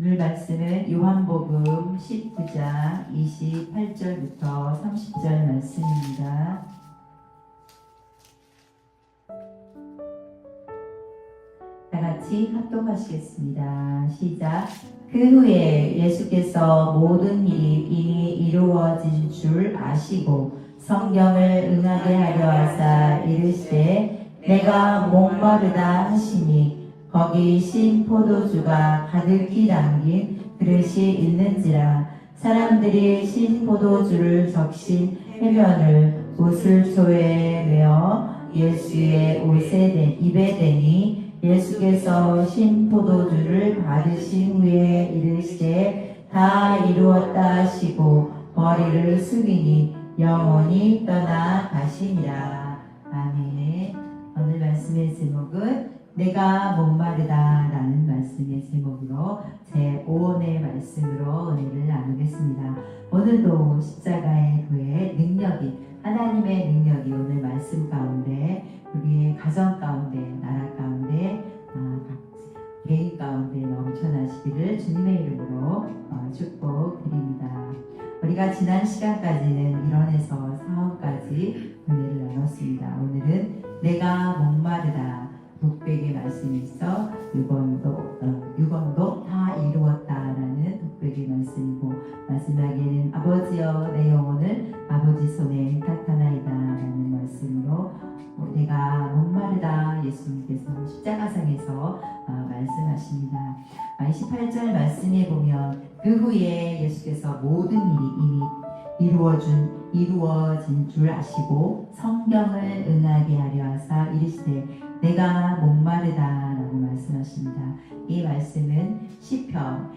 오늘 말씀은 요한복음 19장 28절부터 30절 말씀입니다. 다 같이 합독하시겠습니다. 시작. 그 후에 예수께서 모든 일이 이미 이루어진 줄 아시고 성경을 응하게 하려 하사 이르시되 내가 목마르다 하시니 거기 신 포도주가 가득히 담긴 그릇이 있는지라. 사람들이 신 포도주를 적신 해면을 옷을 메어 예수의 입에 대니 예수께서 신 포도주를 받으신 후에 이르시되 다 이루었다 하시고 머리를 숙이니 영원히 떠나 가시니라. 아멘. 오늘 말씀의 제목은 내가 목마르다 라는 말씀의 제목으로 제5원의 말씀으로 은혜를 나누겠습니다. 오늘도 십자가의 도의 능력이, 하나님의 능력이 오늘 말씀 가운데, 우리의 가정 가운데, 나라 가운데, 개인 가운데 넘쳐나시기를 주님의 이름으로 축복드립니다. 우리가 지난 시간까지는 1원에서 4원까지 은혜를 나눴습니다. 오늘은 내가 목마르다 독백의 말씀이 있어 6원도 다 이루었다라는 독백의 말씀이고, 마지막에는 아버지여 내 영혼을 아버지 손에 탁하나이다 라는 말씀으로 내가 목마르다 예수님께서 십자가상에서 말씀하십니다. 28절 말씀에 보면 그 후에 예수께서 모든 일이 이미 이루어진 줄 아시고 성경을 응하게 하려 하사 이르시되 내가 목마르다 라고 말씀하십니다. 이 말씀은 시편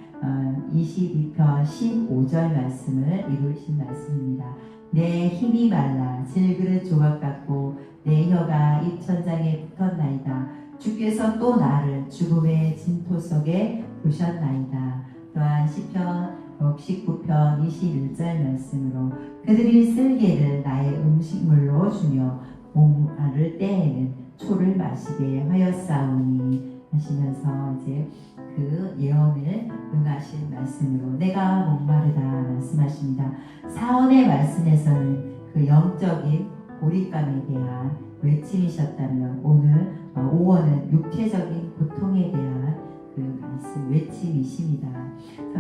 22편 15절 말씀을 이루신 말씀입니다. 내 힘이 말라 질그릇 조각 같고 내 혀가 입천장에 붙었나이다. 주께서 또 나를 죽음의 진토 속에 두셨나이다. 또한 시편 19편 21절 말씀으로 그들이 쓸개를 나의 음식물로 주며 목마를 때에는 초를 마시게 하였사오니 하시면서 이제 그 예언을 응하신 말씀으로 내가 목마르다 말씀하십니다. 4원의 말씀에서는 그 영적인 고립감에 대한 외침이셨다면, 오늘 5원은 육체적인 고통에 대한 그 말씀 외침이십니다.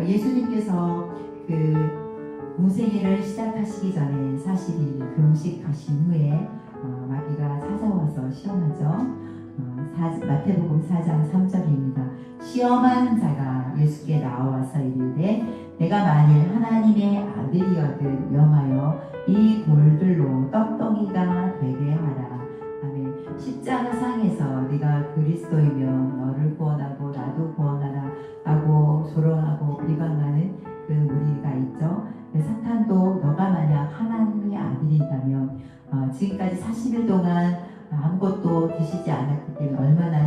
예수님께서 그 공생애를 시작하시기 전에 40일 금식하신 후에 마귀가 찾아와서 시험하죠. 마태복음 4장 3절입니다. 시험하는 자가 예수께 나와서 이르되 내가 만일 하나님의 아들이거든 명하여 이 돌들로 떡덩이가 되게 하라. 아멘. 십자가상에서 네가 그리스도이면 너를 구원하고 나도 구원하라 라고 조롱하고 비방하는 그 무리가 있죠. 사탄도 너가 만약 하나님의 아들이라면 지금까지 40일 동안 아무것도 드시지 않았기 때문에 얼마나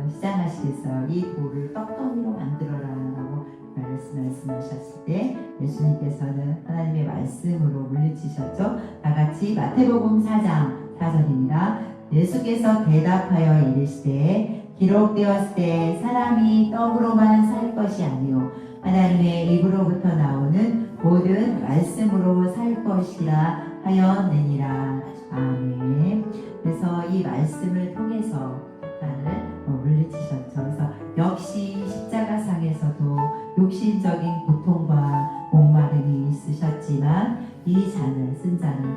시장하시겠어요. 이 돌을 떡덩이로 만들어라 라고 말씀하셨을 때 예수님께서는 하나님의 말씀으로 물리치셨죠. 다같이 마태복음 4장 4절입니다. 예수께서 대답하여 이르시되 기록되었을 때 사람이 떡으로만 살 것이 아니요 하나님의 입으로부터 나오는 모든 말씀으로 살 것이라 하였느니라. 아멘. 그래서 이 말씀을 통해서 사탄을 물리치셨죠. 그래서 역시 십자가상에서도 육신적인 고통과 목마름이 있으셨지만 이 잔을 쓴 자는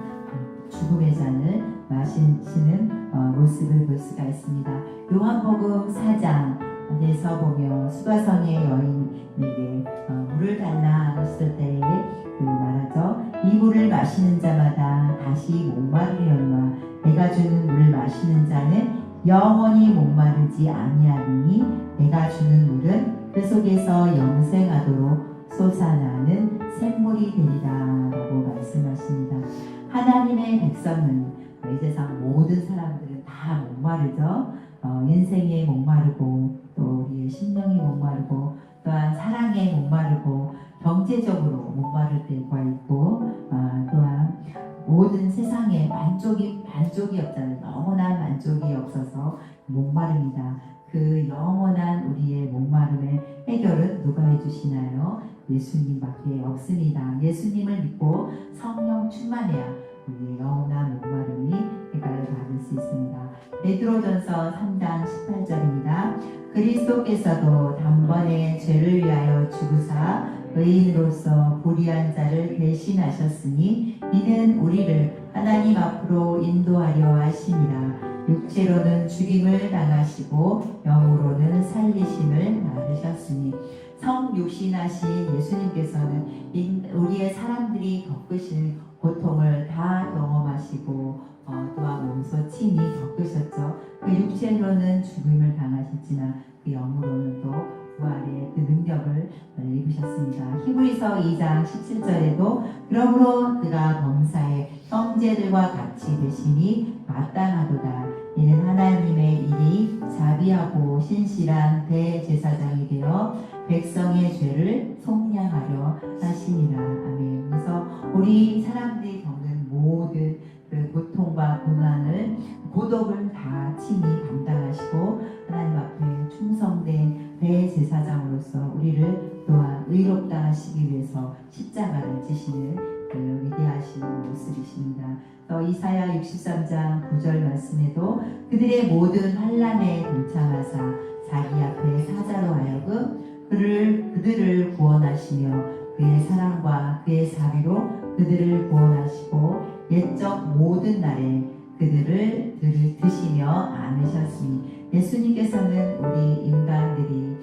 죽음의 잔을 마시는 모습을 볼 수가 있습니다. 요한복음 4장에서 보면 수가성의 여인에게 물을 달라 했을 때에 말하죠. 이 물을 마시는 자마다 다시 목마르려니와 내가 주는 물을 마시는 자는 영원히 목마르지 아니하리니 내가 주는 물은 그 속에서 영생하도록 솟아나는 샘물이 되리라 라고 말씀하십니다. 하나님의 백성은 이 세상 모든 사람들은 다 목마르죠. 인생에 목마르고 또 우리의 심령이 목마르고 또한 사랑에 목마르고 경제적으로 목마를 때가 있고 또한 모든 세상에 만족이 없잖아요. 영원한 만족이 없어서 목마릅니다. 그 영원한 우리의 목마름의 해결은 누가 해주시나요? 예수님밖에 없습니다. 예수님을 믿고 성령 충만해야 우리의 영원한 목마름이 해결을 받을 수 있습니다. 베드로전서 3장 18절입니다. 그리스도께서도 단번에 죄를 위하여 죽으사 의인으로서 불의한 자를 대신하셨으니 이는 우리를 하나님 앞으로 인도하려 하심이라. 육체로는 죽임을 당하시고 영으로는 살리심을 받으셨으니 성육신하신 예수님께서는 우리의 사람들이 겪으신 고통을 다 경험하시고 또한 몸소 친히 겪으셨죠. 그 육체로는 죽임을 당하셨지만 그 영으로는 또 부활의 그 능력을 입으셨습니다. 히브리서 2장 17절에도 그러므로 그가 범사에 형제들과 같이 되심이 마땅하도다. 이는 하나님의 일이 자비하고 신실한 대제사장이 되어 백성의 죄를 속량하려 하시니라. 아멘. 그래서 우리 사람들이 겪는 모든 그 고통과 고난을 고독을 다 친히 감당하시고 하나님 앞에 충성된 대제사장으로서 우리를 또한 의롭다 하시기 위해서 십자가를 지시는 그 위대하신 모습이십니다. 또 이사야 63장 9절 말씀에도 그들의 모든 환난에 동참하사 자기 앞에 사자로 하여금 그들을 구원하시며 그의 사랑과 그의 자비로 그들을 구원하시고 옛적 모든 날에 그들을 드시며 안으셨으니 예수님께서는 우리 인간들이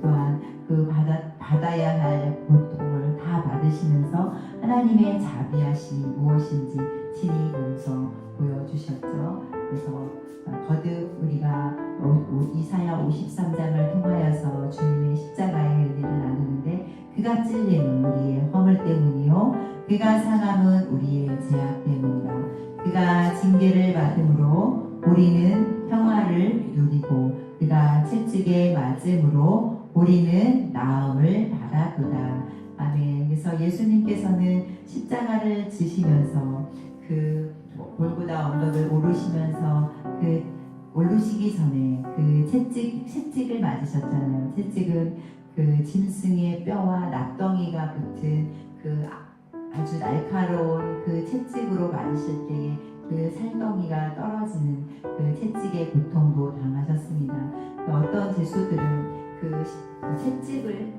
또한 그 받아야 할 고통을 다 받으시면서 하나님의 자비하심이 무엇인지 친히 몸소 보여주셨죠. 그래서 거듭 우리가 이사야 53장을 통하여서 주님의 십자가의 은혜를 나누는데 그가 찔림은 우리의 허물 때문이요 그가 상함은 우리의 죄악 때문이라. 그가 징계를 받음으로 우리는 평화를 누리고 그가 채찍에 맞음으로 우리는 나음을 받았도다. 아멘. 그래서 예수님께서는 십자가를 지시면서 그 골고다 언덕을 오르시면서 그 오르시기 전에 그 채찍을 맞으셨잖아요. 채찍은 그 짐승의 뼈와 납덩이가 붙은 그 아주 날카로운 그 채찍으로 맞으실 때에 그 살덩이가 떨어지는 그 채찍의 고통도 당하셨습니다. 어떤 제수들은 그 채찍을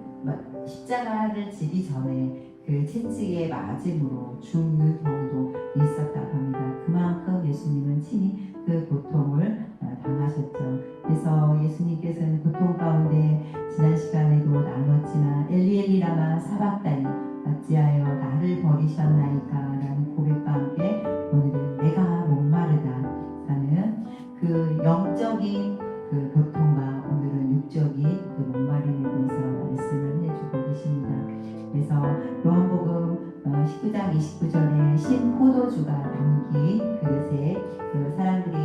십자가를 지기 전에 그 채찍에 맞음으로 죽는 경우도 있었다고 합니다. 그만큼 예수님은 친히 그 고통을 당하셨죠. 그래서 예수님께서는 고통 가운데 지난 시간에도 나눴지만 엘리 라마 사박다니 어찌하여 나를 버리셨나이까 라는 고백과 함께 오늘은 내가 목마르다 라는 그 영적인 그 고통과 오늘은 육적인 그 목마름에 대해서 말씀을 해주고 계십니다. 그래서 요한복음 19장 29절에 신 포도주가 담긴 그릇에 그 사람들이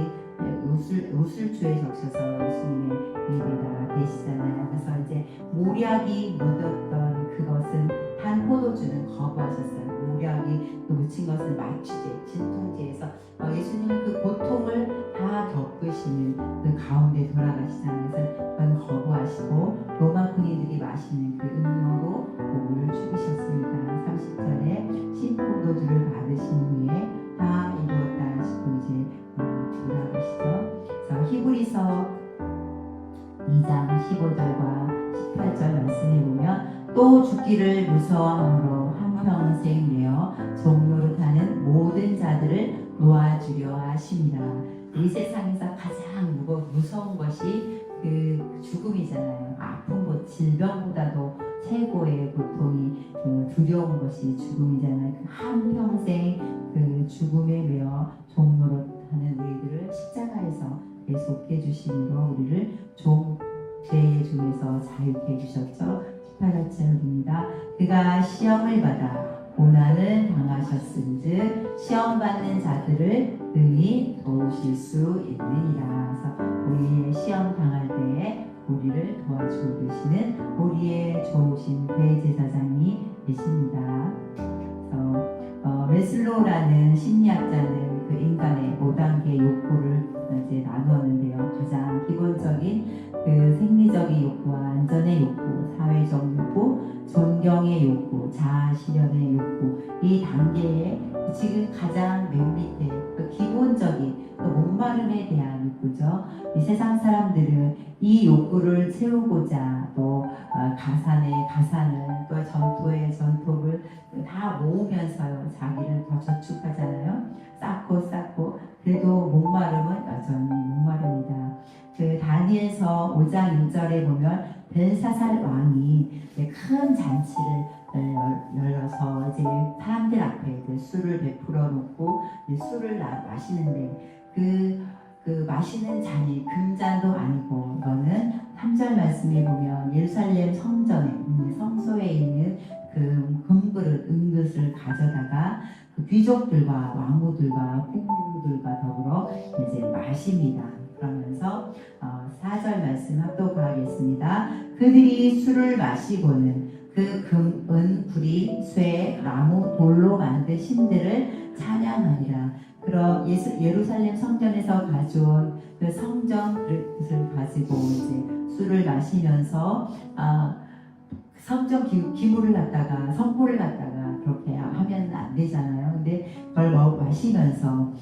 우슬주에 적셔서 예수님의 입에다가 대시잖아요. 그래서 이제 모략이 묻었던 그것은 단 포도주는 거부하셨어요. 모략이 묻힌 것은 마취제, 진통제에서 예수님은 그 고통을 다 겪으시는 그 가운데 돌아가시잖아요. 그래서 그건 거부하시고 로마 군인들이 마시는 그 음료로 목을 죽이셨습니다. 30절에 신포도주를 받으신 후에 다 이루었다 하시고 이제 돌아가시죠. 그래서 히브리서 2장 15절과 18절 말씀해 보면 또 죽기를 무서워함으로 한평생 내어 종노릇하는 모든 자들을 놓아주려 하십니다. 이 세상에서 가장 무서운 것이 그 죽음이잖아요. 아픈 질병보다도 최고의 고통이 두려운 것이 죽음이잖아요. 그 한평생 그 죽음에 매어 종노릇하는 우리들을 십자가에서 계속해 주심으로 우리를 죄의 중에서 자유케 해주셨죠. 18절입니다. 그가 시험을 받아 고난을 당하셨은즉 시험 받는 자들을 능히 도우실 수 있느니라. 그래서 우리의 시험 당할 때에 우리를 도와주고 계시는 우리의 좋으신 대제사장이 계십니다. 그래서 메슬로라는 심리학자는 그 인간의 5단계 욕구를 이제 나누었는데요. 가장 기본적인 그 생리적인 욕구와 안전의 욕구, 사회적 욕구, 존경의 욕구, 자아 실현의 욕구, 이 단계에 지금 가장 맨 밑에 그 기본적인 그 목마름에 대한 욕구죠. 이 세상 사람들은 이 욕구를 채우고자 또 가산을 또 전토의 전토를 다 모으면서요 자기를 더 저축하잖아요. 쌓고 그래도 목마름은 여전히 목마릅니다. 그 다니엘서 5장 1절에 보면 벨사살 왕이 큰 잔치를 열어서 이제 사람들 앞에 이제 술을 베풀어 놓고 술을 마시는데 그 마시는 잔이 금잔도 아니고 이거는 3절 말씀에 보면 예루살렘 성전에 성소에 있는 그 금그릇 은긋을 가져다가 그 귀족들과 왕후들과 풍부들과 더불어 이제 마십니다. 그러면서 4절 말씀 합독하겠습니다. 그들이 술을 마시고는 그 금, 은, 구리, 쇠, 나무, 돌로 만든 신들을 찬양하니라. 그럼 예루살렘 성전에서 가져온 그 성전 그릇을 가지고 이제 술을 마시면서 성전 기물을 갖다가 성물을 갖다가 그렇게 하면 안 되잖아요. 근데 그걸 마시면서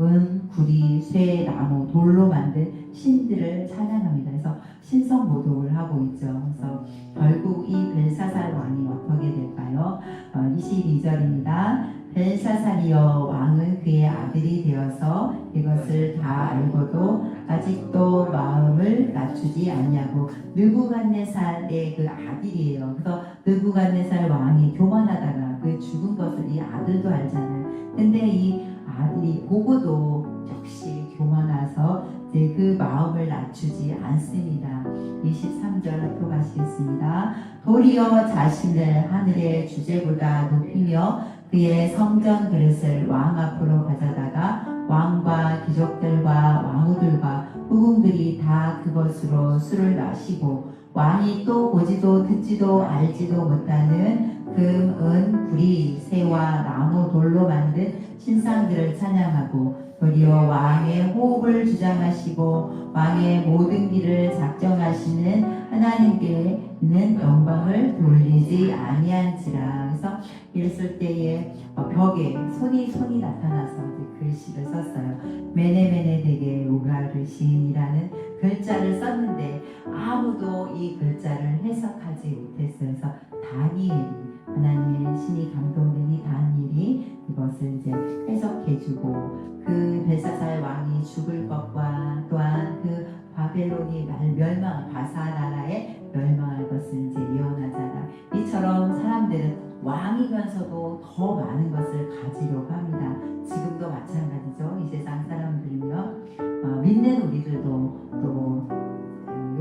은, 구리, 쇠, 나무, 돌로 만든 신들을 찬양합니다. 그래서 신성 모독을 하고 있죠. 그래서 결국 이 벨사살 왕이 어떻게 될까요? 22절입니다. 벨사살이여 왕은 그의 아들이 되어서 이것을 다 알고도 아직도 마음을 낮추지 않냐고. 느부갓네살의 그 아들이에요. 그래서 느부갓네살 왕이 교만하다가 그 죽은 것을 이 아들도 알잖아요. 근데 이 아들이 보고도 역시 교만해서 이제 그 마음을 낮추지 않습니다. 23절 합독하시겠습니다. 도리어 자신을 하늘의 주제보다 높이며 그의 성전 그릇을 왕 앞으로 가져다가 왕과 귀족들과 왕후들과 후궁들이 다 그것으로 술을 마시고 왕이 또 보지도 듣지도 알지도 못하는 금, 은, 구리, 쇠와 나무, 돌로 만든 신상들을 찬양하고 도리어 왕의 호흡을 주장하시고 왕의 모든 길을 작정하시는 하나님께는 영광을 돌리지 아니한지라. 그래서 이랬을 때에 벽에 손이 나타나서 글씨를 썼어요. 메네메네덱의 우가르신이라는 글자를 썼는데 아무도 이 글자를 해석하지 못했어요. 그래서 다니엘이 하나님의 신이 감동된 이 다니엘이 이것을 이제 해석해주고 그 벨사살 왕이 죽을 것과 또한 그 바벨론이 바사 나라에 멸망할 것을 이제 예언하잖아. 이처럼 사람들은 왕이면서도 더 많은 것을 가지려고 합니다. 지금도 마찬가지죠. 이 세상 사람들은요, 믿는 우리들도 또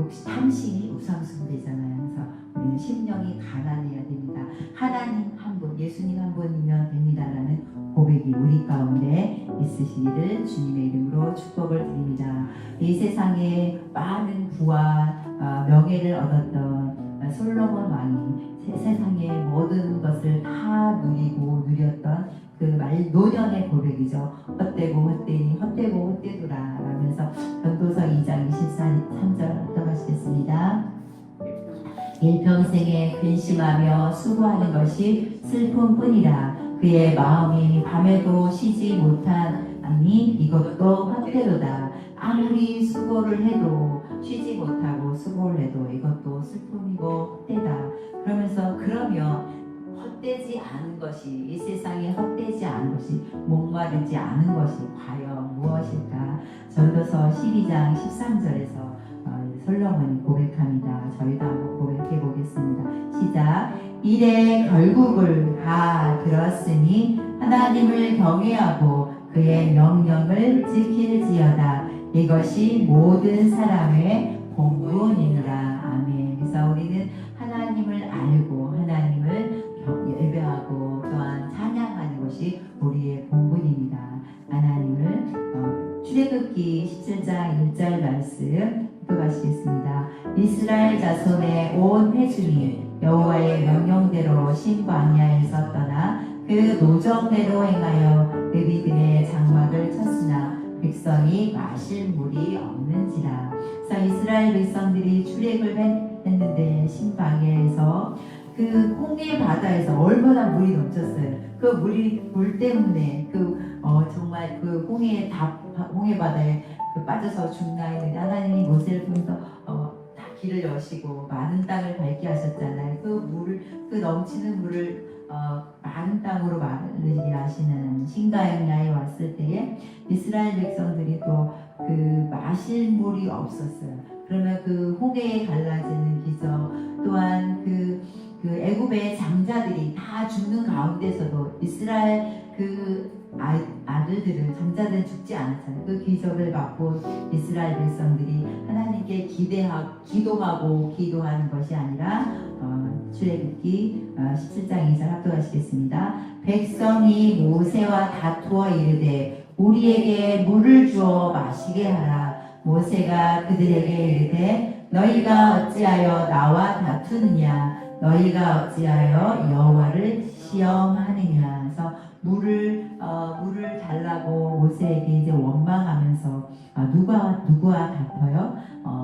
역시 탐심이 우상숭배잖아요. 그래서 우리는 심령이 가난해야 됩니다. 하나님 한 분, 예수님 한 분이면 됩니다라는 고백이 우리 가운데 있으시기를 주님의 이름으로 축복을 드립니다. 이 세상에 많은 부와 명예를 얻었던 솔로몬 왕이 세상의 모든 것을 다 누렸던 그 노년의 고백이죠. 헛되고 헛되도라 라면서 전도서 2장 23절 합독하시겠습니다. 일평생에 근심하며 수고하는 것이 슬픔뿐이라. 그의 마음이 밤에도 쉬지 못하니 이것도 헛되도다. 아무리 수고를 해도 쉬지 못하고 수고를 해도 이것도 슬픔이고 헛되다. 그러면 헛되지 않은 것이, 이 세상에 헛되지 않은 것이, 목마르지 않은 것이 과연 무엇일까? 전도서 12장 13절에서 솔로몬이 고백합니다. 저희도 한번 고백해 보겠습니다. 시작. 이래 결국을 다 들었으니 하나님을 경외하고 그의 명령을 지킬지어다. 이것이 모든 사람의 본분이니라. 아멘. 그래서 우리는 하나님을 알고 하나님을 예배하고 또한 찬양하는 것이 우리의 본분입니다. 하나님을 출애굽기 17장 1절 말씀 읽어가시겠습니다. 이스라엘 자손의 온 회중이 여호와의 명령대로 신광야에서 떠나 그 노정대로 행하여 레위들의 장막을 쳤으나 백성이 마실 물이 없는지라. 그래서 이스라엘 백성들이 출애굽을 했는데 신방에서 그 홍해 바다에서 얼마나 물이 넘쳤어요. 그 물 때문에 정말 그 홍해 바다에 빠져서 죽나 했는데 하나님이 모세를 통해서 다 길을 여시고 많은 땅을 밟게 하셨잖아요. 그 넘치는 물을 많은 땅으로 마르게 하시는 신가양야에 왔을 때에 이스라엘 백성들이 또 그 마실 물이 없었어요. 그러면 그 홍해에 갈라지는 기적, 또한 그 애굽의 장자들이 다 죽는 가운데서도 이스라엘 아들들은 장자들은 죽지 않았잖아요. 그 기적을 맛본 이스라엘 백성들이 하나님께 기도하는 것이 아니라 출애굽기 17장 2절 합독하시겠습니다. 백성이 모세와 다투어 이르되 우리에게 물을 주어 마시게 하라. 모세가 그들에게 이르되 너희가 어찌하여 나와 다투느냐? 너희가 어찌하여 여호와를 시험하느냐? 그래서 물을 달라고 모세에게 이제 원망하면서 누구와 다퉈요?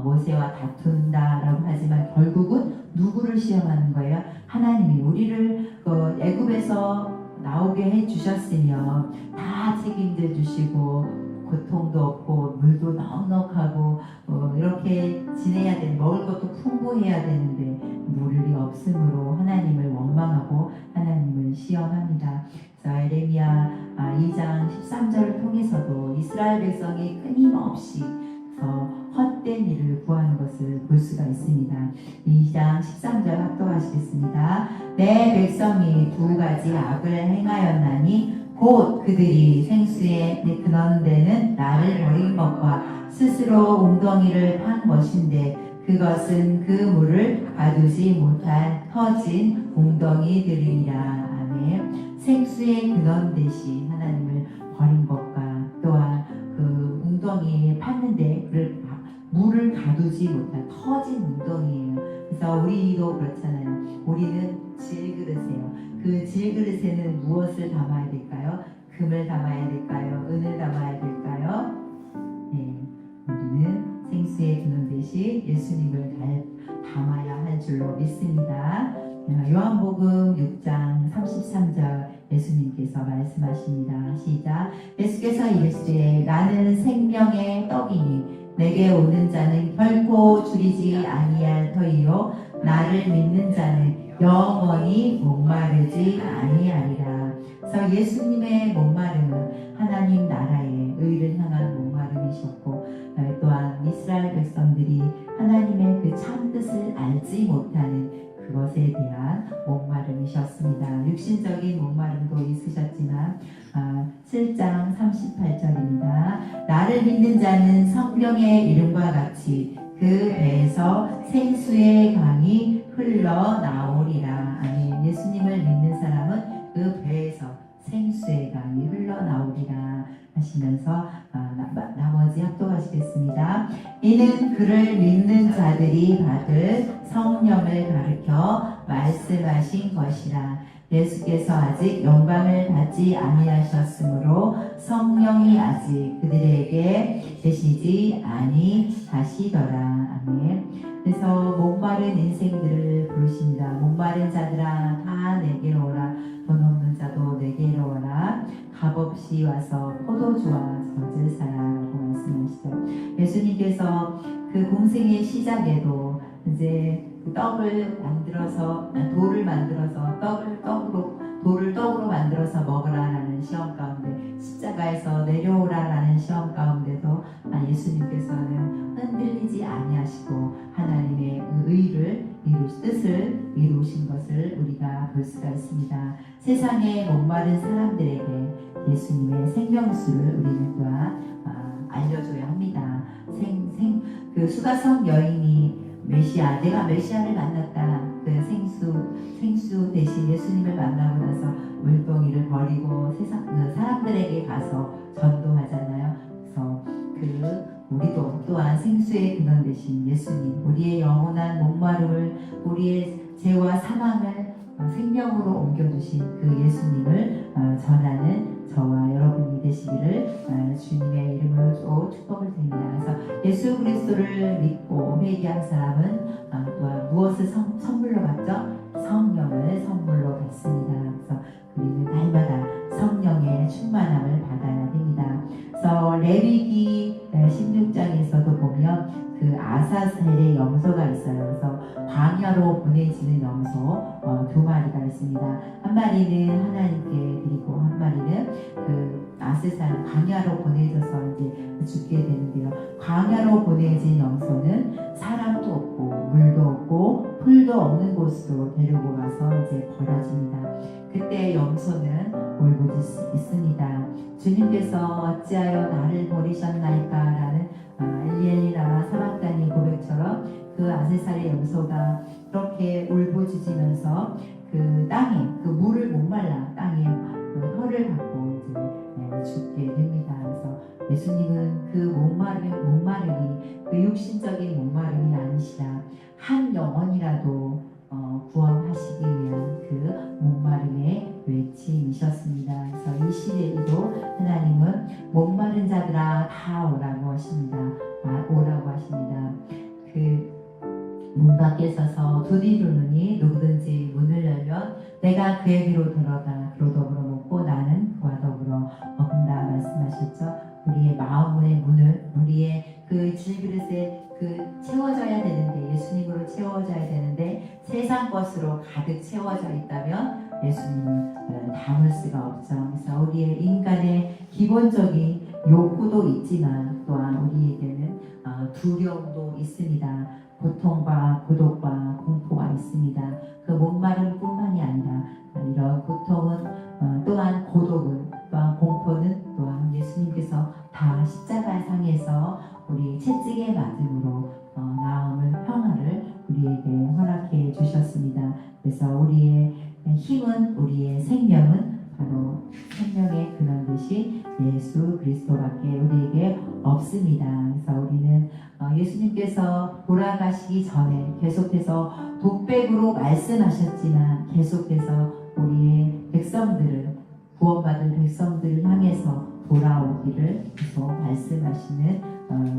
모세와 다툰다라고 하지만 결국은 누구를 시험하는 거예요? 하나님이 우리를 애굽에서 나오게 해주셨으며 다 책임져 주시고 고통도 없고 물도 넉넉하고 이렇게 지내야 되는, 먹을 것도 풍부해야 되는데 물이 없으므로 하나님을 원망하고 하나님을 시험합니다. 에레미야 2장 13절을 통해서도 이스라엘 백성이 끊임없이 헛된 일을 구하는 것을 볼 수가 있습니다. 2장 13절 합독하시겠습니다. 내 백성이 두 가지 악을 행하였나니 곧 그들이 생수에 근원 되는 나를 버린 것과 스스로 웅덩이를 판 것인데 그것은 그 물을 가두지 못한 터진 웅덩이들이니라. 아멘. 생수의 근원 대신 하나님을 버린 것과 또한 그 웅덩이에 팠는데 물을 가두지 못한 터진 웅덩이에요. 그래서 우리도 그렇잖아요. 우리는 질그릇이에요. 그 질그릇에는 무엇을 담아야 될까요? 금을 담아야 될까요? 은을 담아야 될까요? 네, 우리는 생수의 근원 대신 예수님을 담아야 할 줄로 믿습니다. 요한복음 6장 33절 예수님께서 말씀하십니다. 시작. 예수께서 이르시되 나는 생명의 떡이니 내게 오는 자는 결코 줄이지 아니할 터이요 나를 믿는 자는 영원히 목마르지 아니하리라. 그래서 예수님의 목마름은 하나님 나라의 의를 향한 목마름이셨고 또한 이스라엘 백성들이 하나님의 그 참뜻을 알지 못하는 그것에 대한 목마름이셨습니다. 육신적인 목마름도 있으셨지만 7장 38절입니다. 나를 믿는 자는 성경의 이름과 같이 그 배에서 생수의 강이 흘러나오리라. 아멘. 예수님을 믿는 사람은 그 배에서 생수의 강이 흘러나오리라 하시면서 나머지 합독하시겠습니다. 이는 그를 믿는 자들이 받을 성령을 가르쳐 말씀하신 것이라. 예수께서 아직 영광을 받지 아니하셨으므로 성령이 아직 그들에게 계시지 아니하시더라. 아멘. 그래서 목마른 인생들을 부르십니다. 목마른 자들아 다 내게로 오라. 돈 없는 자도 내게로 오라. 값없이 와서 포도주와 젖을 사라라고 말씀하시죠. 예수님께서 그 공생의 시작에도 이제 돌을 만들어서 돌을 떡으로 만들어서 먹으라라는 시험 가운데 십자가에서 내려오라라는 시험 가운데도 예수님께서는 흔들리지 아니하시고 하나님의 뜻을 이루신 것을 우리가 볼 수가 있습니다. 세상의 목마른 사람들에게 예수님의 생명수를 우리는 또한 알려줘야 합니다. 그 수가성 여인이 내가 메시아를 만났다. 그 생수 대신 예수님을 만나고 나서 물동이를 버리고 사람들에게 가서 전도하잖아요. 그래서 우리도 또한 생수의 근원 대신 예수님, 우리의 영원한 목마름을, 우리의 죄와 사망을 생명으로 옮겨주신 그 예수님을 전하는 저와 여러분이 되시기를 주님의 이름으로 축복을 드립니다. 그래서 예수 그리스도를 믿고 회개한 사람은 또한 무엇을 선물로 받죠? 성령을 선물로 받습니다. 그래서 우리는 날마다 성령의 충만함을 받아야 됩니다. 그래서 레위기 16장에서도 보면 그 아사셀의 염소가 있어요. 그래서 광야로 보내지는 염소 두 마리가 있습니다. 한 마리는 하나님께 드리고 한 마리는 그 아사셀 광야로 보내져서 이제 죽게 되는데요. 광야로 보내진 염소는 사람도 없고 물도 없고 풀도 없는 곳으로 데리고 가서 이제 버려집니다. 그때 염소는 울부짖습니다. 주님께서 어찌하여 나를 버리셨나이까 라는 엘리엘리나 사막단의 고백처럼 그 아세살의 염소가 그렇게 울부짖으면서 그 땅에 그 물을 목말라 땅에 그 혀를 갖고 이제 죽게 됩니다. 그래서 예수님은 그 목마름이 그 육신적인 목마름이 아니시라 한 영혼이라도 구원하시기 위한 그 목마름의 외침이셨습니다. 그래서 이 시대에도 하나님은 목마른 자들아 다 오라고 하십니다. 오라고 하십니다. 그 문 밖에 서서 두드리노니 누구든지 문을 열면 내가 그에게로 들어가 그로 더불어 먹고 나는 그와 더불어 먹는다 말씀하셨죠. 우리의 마음의 문을 우리의 그 질그릇에 그 채워져야 되는데 예수님으로 채워져야 되는데 세상 것으로 가득 채워져 있다면 예수님을 담을 수가 없죠. 그래서 우리의 인간의 기본적인 욕구도 있지만 또한 우리에게는 두려움도 있습니다. 고통과 고독과 공포가 있습니다. 그 목마름뿐만이 아니라 이런 고통은 또한 고독은 또한 공포는 또한 예수님께서 다 십자가상에서 우리 채찍에 맞음으로 나음을 평화를 우리에게 허락해 주셨습니다. 그래서 우리의 힘은 우리의 생명은 바로 생명의 근원 되신 예수 그리스도밖에 우리에게 없습니다. 그래서 우리는 예수님께서 돌아가시기 전에 계속해서 독백으로 말씀하셨지만 계속해서 우리의 백성들을 구원받은 백성들을 향해서 돌아오기를 계속 말씀하시는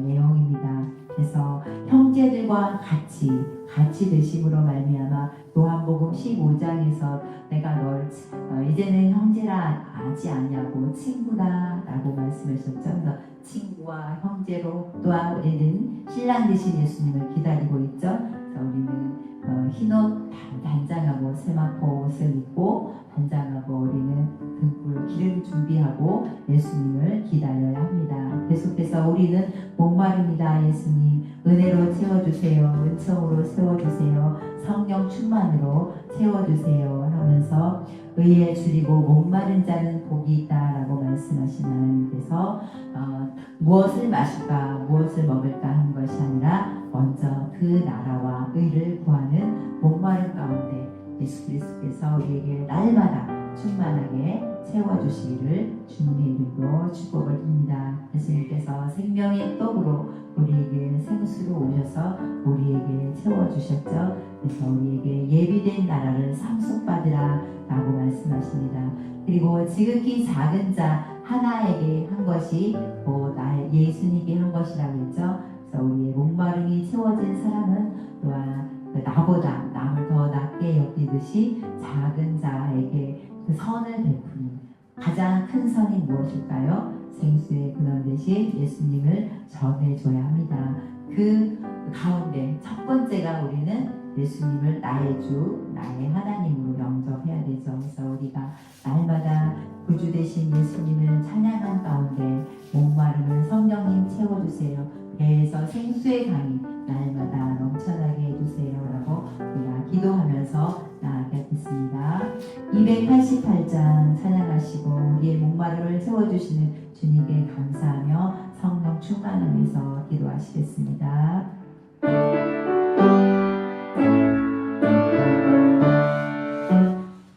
내용입니다. 그래서 형제들과 같이 되심으로 말미암아 요한복음 15장에서 내가 널 이제는 형제라 하지 않냐고 친구다라고 말씀하셨죠. 그래서 친구와 형제로 또한 우리는 신랑 되신 예수님을 기다리고 있죠. 그래서 우리는 흰옷 단장하고 세마포 옷을 입고 단장하고 우리는 등불 기름 준비하고 예수님을 기다려야 합니다. 계속해서 우리는 목마릅니다. 예수님 은혜로 채워주세요. 은총으로 채워주세요. 성령 충만으로 채워주세요 하면서 의에 줄이고 목마른 자는 복이 있다라고 말씀하신 하나님께서 무엇을 마실까 무엇을 먹을까 하는 것이 아니라 먼저 그 나라와 의를 구하는 목마름 가운데 예수 그리스도께서 우리에게 날마다 충만하게 채워주시기를 주님의 이름으로 축복을 드립니다. 예수님께서 생명의 떡으로 우리에게 생수로 오셔서 우리에게 채워주셨죠. 그래서 우리에게 예비된 나라를 상속받으라 라고 말씀하십니다. 그리고 지극히 작은 자 하나에게 한 것이 나의 예수님께 한 것이라고 했죠. 그래서 우리의 목마름이 채워진 사람은 또한 나보다 남을 더 낮게 여기듯이 작은 자에게 그 선을 베푸는 가장 큰 선이 무엇일까요? 생수의 근원 되신 예수님을 전해줘야 합니다. 그 가운데 첫 번째가 우리는 예수님을 나의 주, 나의 하나님으로 영접해야 되죠. 그래서 우리가 날마다 구주 되신 예수님을 찬양한 가운데 목마름을 성령님 채워주세요. 배에서 생수의 강이 날마다 넘쳐나게 해주세요 라고 우리가 기도하면서 나아가겠습니다. 288장 찬양하시고 우리의 목마름을 채워주시는 주님께 감사하며 성령 충만을 위해서 기도하시겠습니다.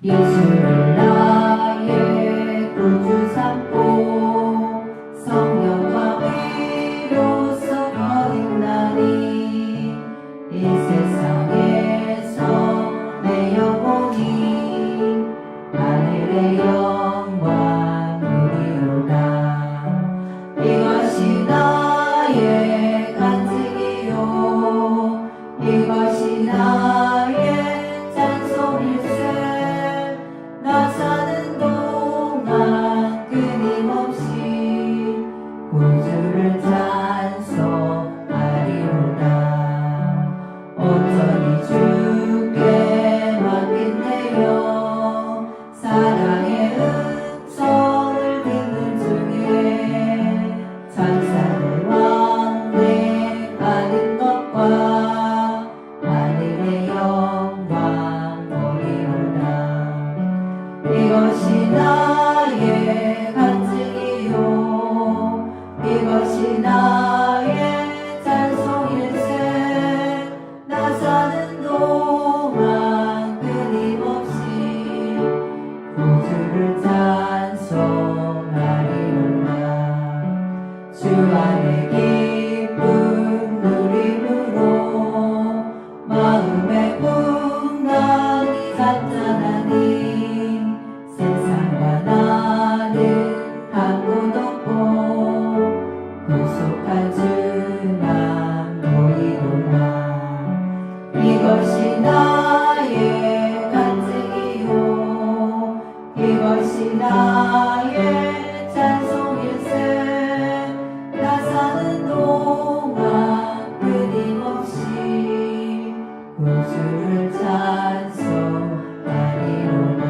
예수를 나의 구주 삼고 성령과 위로서 거듭나니 이 세상에서 내 영혼이 이것이 나의 찬송일세. 나 사는 동안 끊임없이 구주를 찬송하리로다. 온전히 주께 맡긴내요. 사랑의 음성을 듣는 중에 천사들 왕래하는 것과 하늘의 영광 보리로다. 이것이 나의 간증이요, 이것이 나의 찬송일세. 나 사는 동안 끊임없이 구주를 찬송하리로다. 주 안에 기쁨 누림으로 마음의 풍랑이 잔잔하니 세상과 나는 한 곳 없고 구속한 주만 보이도다. 이것이 나의 간증이요, 이것이 나의 찬송일세. 나 사는 동안 끊임없이 구주를 찬송하리로다.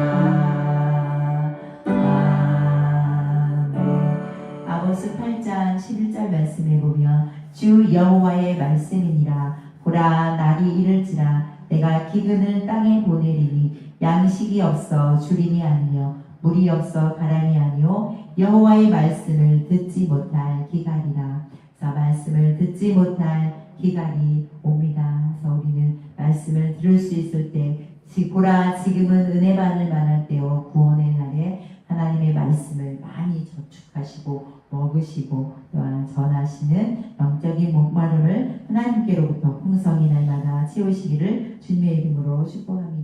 아멘. 아모스 8장 11절 말씀에 보면 주 여호와의 말씀이니라. 보라, 날이 이를지라 내가 기근을 땅에 보내리니 양식이 없어 주림이 아니며 물이 없어 바람이 아니요 여호와의 말씀을 듣지 못할 기갈이라. 자, 말씀을 듣지 못할 기갈이 옵니다. 그래서 우리는 말씀을 들을 수 있을 때, 보라, 지금은 은혜 받을 만할 때요, 구원의 날에 하나님의 말씀을 많이 저축하시고 먹으시고 또한 전하시는 영적인 목마름을 하나님께로부터 풍성히 날마다 채우시기를 주님의 이름으로 축복합니다.